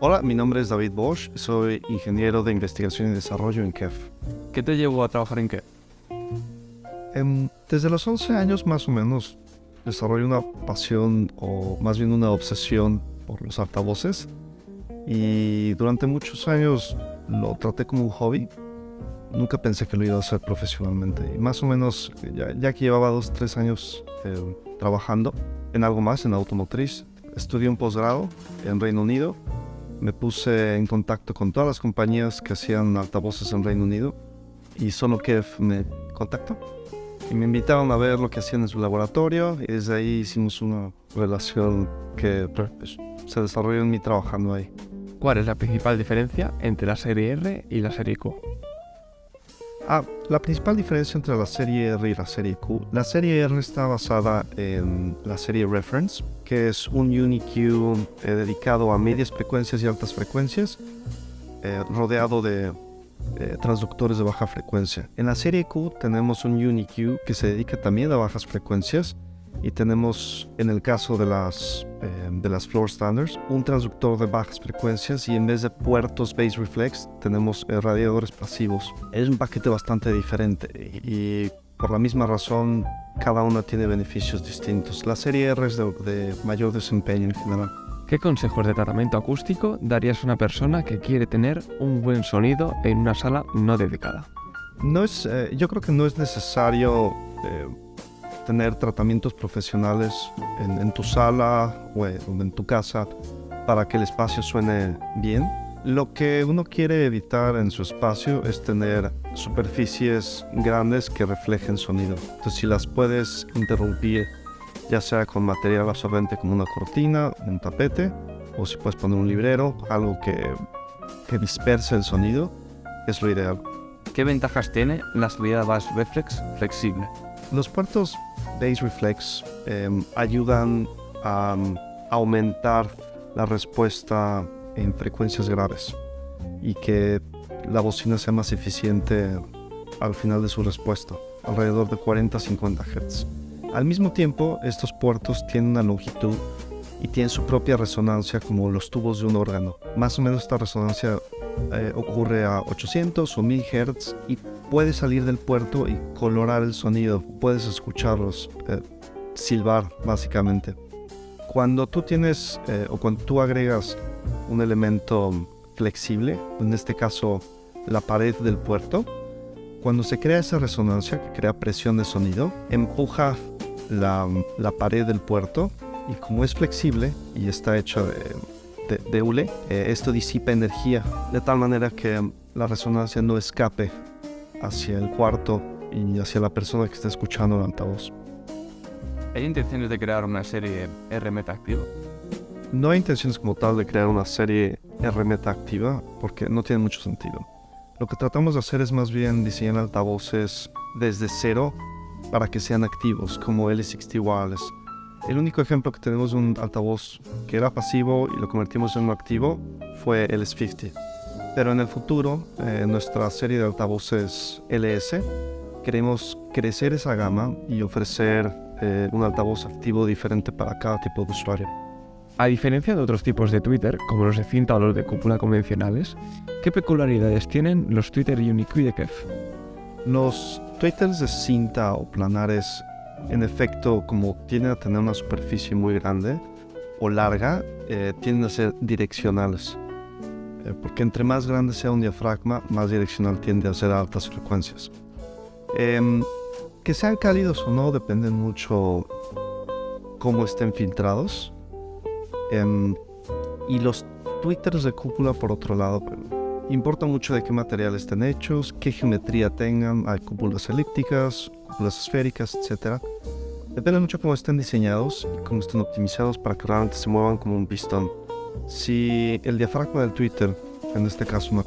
Hola, mi nombre es David Bosch, soy ingeniero de investigación y desarrollo en KEF. ¿Qué te llevó a trabajar en qué? Desde los 11 años más o menos desarrollé una pasión o más bien una obsesión por los altavoces y durante muchos años lo traté como un hobby. Nunca pensé que lo iba a hacer profesionalmente y más o menos ya que llevaba 2-3 años trabajando en algo más, en automotriz, estudié un posgrado en Reino Unido. Me puse en contacto con todas las compañías que hacían altavoces en Reino Unido y solo KEF me contactó y me invitaron a ver lo que hacían en su laboratorio y desde ahí hicimos una relación que pues, se desarrolló en mí trabajando ahí. ¿Cuál es la principal diferencia entre la serie R y la serie Q? La principal diferencia entre la serie R y la serie Q. La serie R está basada en la serie Reference, que es un UniQ dedicado a medias frecuencias y altas frecuencias, rodeado de transductores de baja frecuencia. En la serie Q tenemos un UniQ que se dedica también a bajas frecuencias y tenemos, en el caso de las floor standards, un transductor de bajas frecuencias y en vez de puertos Bass Reflex tenemos radiadores pasivos. Es un paquete bastante diferente y por la misma razón cada una tiene beneficios distintos. La serie R es de mayor desempeño en general. ¿Qué consejos de tratamiento acústico darías a una persona que quiere tener un buen sonido en una sala no dedicada? Yo creo que no es necesario tener tratamientos profesionales en tu sala o en tu casa para que el espacio suene bien. Lo que uno quiere evitar en su espacio es tener superficies grandes que reflejen sonido. Entonces, si las puedes interrumpir, ya sea con material absorbente como una cortina, un tapete, o si puedes poner un librero, algo que disperse el sonido, es lo ideal. ¿Qué ventajas tiene la salida Bass Reflex flexible? Los puertos Bass Reflex ayudan a aumentar la respuesta en frecuencias graves y que la bocina sea más eficiente al final de su respuesta, alrededor de 40-50 Hz. Al mismo tiempo, estos puertos tienen una longitud y tienen su propia resonancia como los tubos de un órgano. Más o menos esta resonancia ocurre a 800 o 1000 Hz y puedes salir del puerto y colorar el sonido, puedes escucharlos silbar básicamente. Cuando tú tienes o cuando tú agregas un elemento flexible, en este caso la pared del puerto, cuando se crea esa resonancia que crea presión de sonido, empuja la pared del puerto y como es flexible y está hecho de hule, esto disipa energía de tal manera que la resonancia no escape hacia el cuarto y hacia la persona que está escuchando el altavoz. ¿Hay intenciones de crear una serie R meta activa? No hay intenciones como tal de crear una serie R meta activa porque no tiene mucho sentido. Lo que tratamos de hacer es más bien diseñar altavoces desde cero para que sean activos, como L60 Wireless. El único ejemplo que tenemos de un altavoz que era pasivo y lo convertimos en uno activo fue el S50. Pero en el futuro, en nuestra serie de altavoces LS, queremos crecer esa gama y ofrecer un altavoz activo diferente para cada tipo de usuario. A diferencia de otros tipos de Twitter, como los de cinta o los de cúpula convencionales, ¿qué peculiaridades tienen los Twitter UniQ de KEF? Los tweeters de cinta o planares, en efecto, como tienden a tener una superficie muy grande o larga, tienden a ser direccionales. Porque entre más grande sea un diafragma, más direccional tiende a ser a altas frecuencias. Que sean cálidos o no depende mucho cómo estén filtrados. Y los tweeters de cúpula, por otro lado, importa mucho de qué material estén hechos, qué geometría tengan. Hay cúpulas elípticas, cúpulas esféricas, etc. Depende mucho cómo estén diseñados y cómo estén optimizados para que realmente se muevan como un pistón. Si el diafragma del tweeter, en este caso,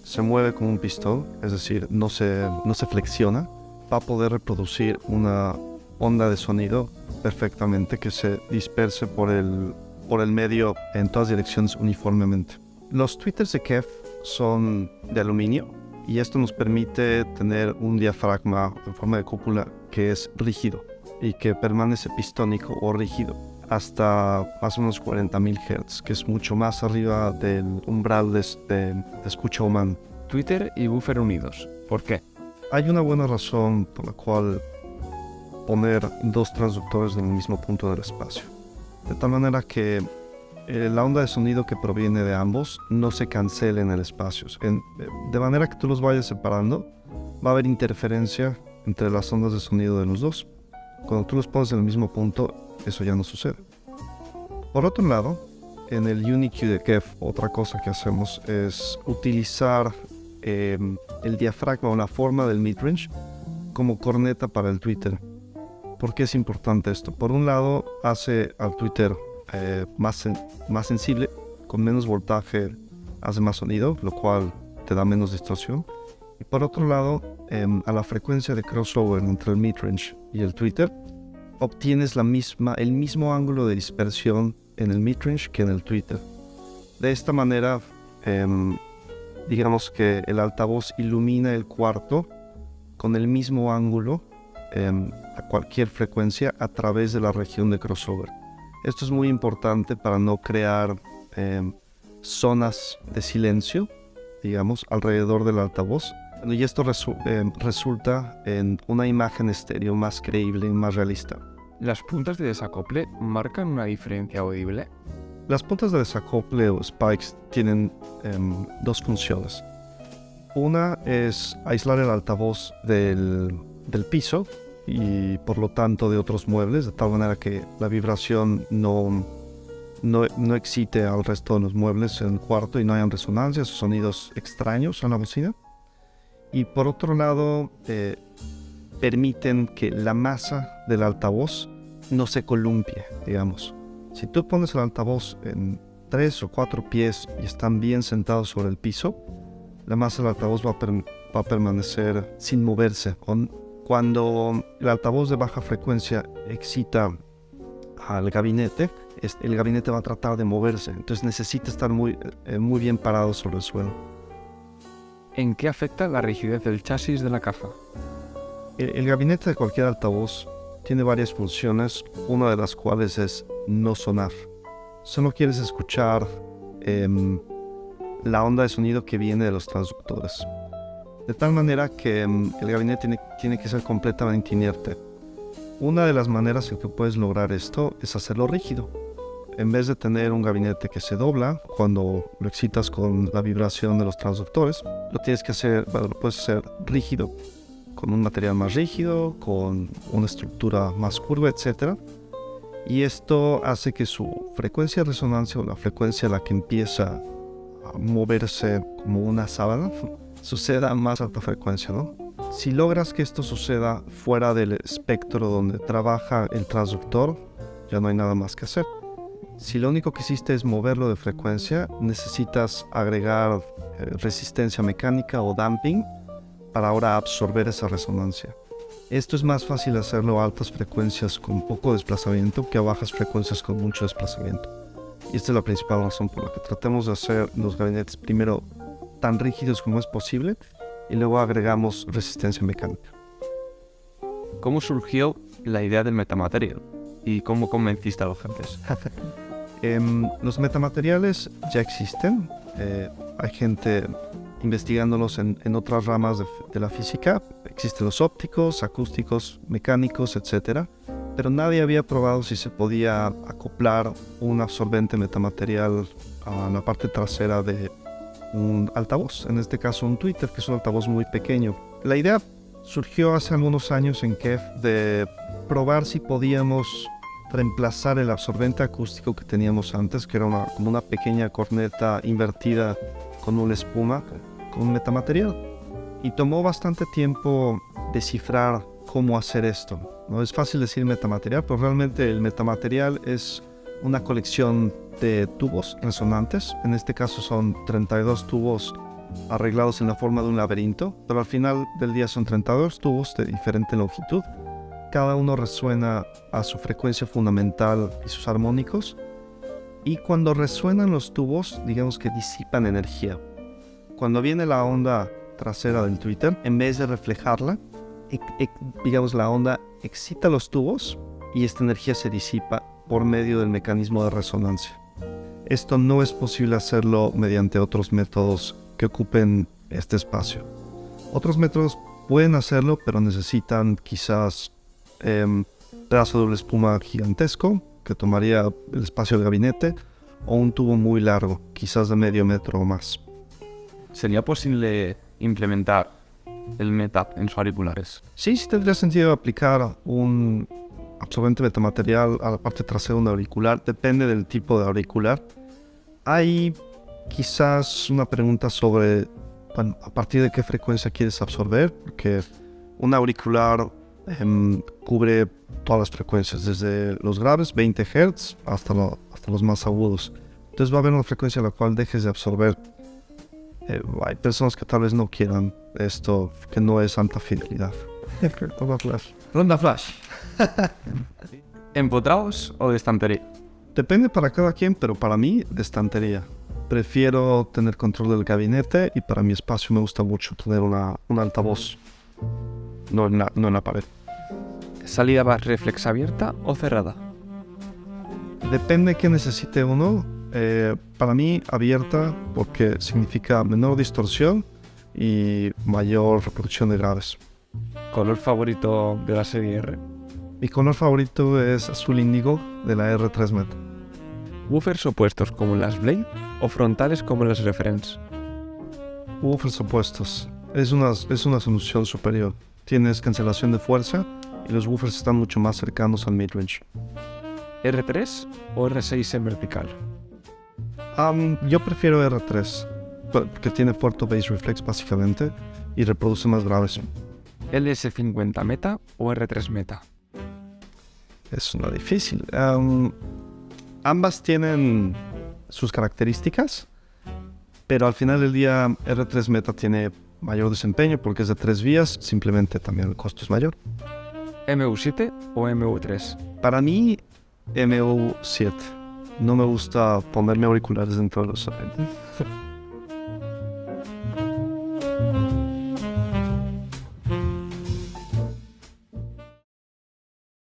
se mueve como un pistón, es decir, no se flexiona, va a poder reproducir una onda de sonido perfectamente que se disperse por el medio en todas direcciones uniformemente. Los tweeters de KEF son de aluminio y esto nos permite tener un diafragma en forma de cúpula que es rígido. y que permanece pistónico o rígido hasta más o menos 40.000 Hz, que es mucho más arriba del umbral de escucha humana. Twitter y Buffer unidos. ¿Por qué? Hay una buena razón por la cual poner dos transductores en el mismo punto del espacio, de tal manera que la onda de sonido que proviene de ambos no se cancele en el espacio. De manera que tú los vayas separando, va a haber interferencia entre las ondas de sonido de los dos. Cuando tú los pones en el mismo punto, eso ya no sucede. Por otro lado, en el UniQ de KEF, otra cosa que hacemos es utilizar el diafragma o la forma del midrange como corneta para el Twitter. ¿Por qué es importante esto? Por un lado, hace al Twitter más sensible, con menos voltaje hace más sonido, lo cual te da menos distorsión. Y por otro lado, a la frecuencia de crossover entre el midrange y el Twitter, obtienes el mismo ángulo de dispersión en el midrange que en el Twitter. De esta manera, digamos que el altavoz ilumina el cuarto con el mismo ángulo a cualquier frecuencia a través de la región de crossover. Esto es muy importante para no crear zonas de silencio, digamos, alrededor del altavoz. Y esto resulta en una imagen estéreo más creíble y más realista. ¿Las puntas de desacople marcan una diferencia audible? Las puntas de desacople o spikes tienen dos funciones. Una es aislar el altavoz del piso y por lo tanto de otros muebles, de tal manera que la vibración no excite al resto de los muebles en el cuarto y no hayan resonancias o sonidos extraños en la bocina. Y por otro lado, permiten que la masa del altavoz no se columpie, digamos. Si tú pones el altavoz en 3 o 4 pies y están bien sentados sobre el piso, la masa del altavoz va a permanecer sin moverse. Cuando el altavoz de baja frecuencia excita al gabinete, el gabinete va a tratar de moverse, entonces necesita estar muy bien parado sobre el suelo. ¿En qué afecta la rigidez del chasis de la caja? El gabinete de cualquier altavoz tiene varias funciones, una de las cuales es no sonar. Solo quieres escuchar la onda de sonido que viene de los transductores. De tal manera que el gabinete tiene que ser completamente inerte. Una de las maneras en que puedes lograr esto es hacerlo rígido. En vez de tener un gabinete que se dobla cuando lo excitas con la vibración de los transductores, lo puedes hacer rígido, con un material más rígido, con una estructura más curva, etc. Y esto hace que su frecuencia de resonancia o la frecuencia a la que empieza a moverse como una sábana suceda a más alta frecuencia, ¿no? Si logras que esto suceda fuera del espectro donde trabaja el transductor, ya no hay nada más que hacer. Si lo único que hiciste es moverlo de frecuencia, necesitas agregar resistencia mecánica o damping para ahora absorber esa resonancia. Esto es más fácil hacerlo a altas frecuencias con poco desplazamiento que a bajas frecuencias con mucho desplazamiento. Y esta es la principal razón por la que tratamos de hacer los gabinetes primero tan rígidos como es posible y luego agregamos resistencia mecánica. ¿Cómo surgió la idea del metamaterial? ¿Y cómo convenciste a los gentes? Los metamateriales ya existen. Hay gente investigándolos en otras ramas de la física. Existen los ópticos, acústicos, mecánicos, etc. Pero nadie había probado si se podía acoplar un absorbente metamaterial a la parte trasera de un altavoz. En este caso un Twitter, que es un altavoz muy pequeño. La idea surgió hace algunos años en KEF de probar si podíamos reemplazar el absorbente acústico que teníamos antes, que era como una pequeña corneta invertida con una espuma, con un metamaterial. Y tomó bastante tiempo descifrar cómo hacer esto. No es fácil decir metamaterial, pero realmente el metamaterial es una colección de tubos resonantes. En este caso son 32 tubos arreglados en la forma de un laberinto, pero al final del día son 32 tubos de diferente longitud. Cada uno resuena a su frecuencia fundamental y sus armónicos. Y cuando resuenan los tubos, digamos que disipan energía. Cuando viene la onda trasera del Twitter, en vez de reflejarla, digamos la onda excita los tubos y esta energía se disipa por medio del mecanismo de resonancia. Esto no es posible hacerlo mediante otros métodos que ocupen este espacio. Otros métodos pueden hacerlo, pero necesitan quizás un pedazo de doble espuma gigantesco que tomaría el espacio del gabinete, o un tubo muy largo, quizás de medio metro o más. ¿Sería posible implementar el METAP en sus auriculares? Sí tendría sentido aplicar un absorbente metamaterial a la parte trasera de un auricular, depende del tipo de auricular. Hay quizás una pregunta sobre, bueno, a partir de qué frecuencia quieres absorber, porque un auricular cubre todas las frecuencias, desde los graves, 20 Hz, hasta los más agudos. Entonces va a haber una frecuencia a la cual dejes de absorber. Hay personas que tal vez no quieran esto, que no es alta fidelidad. Ronda flash. ¿Empotrados o de estantería? Depende para cada quien, pero para mí, de estantería. Prefiero tener control del gabinete y para mi espacio me gusta mucho tener un altavoz, no en la pared. ¿Salida más reflex abierta o cerrada? Depende qué necesite uno. Para mí, abierta, porque significa menor distorsión y mayor reproducción de graves. ¿Color favorito de la serie R? Mi color favorito es azul índigo de la R3 Meta. ¿Woofers opuestos como en las Blade o frontales como en las Reference? Woofers opuestos. Es una solución superior. Tienes cancelación de fuerza y los woofers están mucho más cercanos al midrange. ¿R3 o R6 en vertical? Yo prefiero R3, porque tiene puerto bass reflex básicamente y reproduce más graves. ¿LS50 Meta o R3 Meta? Es una difícil. Ambas tienen sus características, pero al final del día R3 Meta tiene mayor desempeño porque es de 3 vías, simplemente también el costo es mayor. ¿MU7 o MU3? Para mí, MU7. No me gusta ponerme auriculares dentro de los zapatos.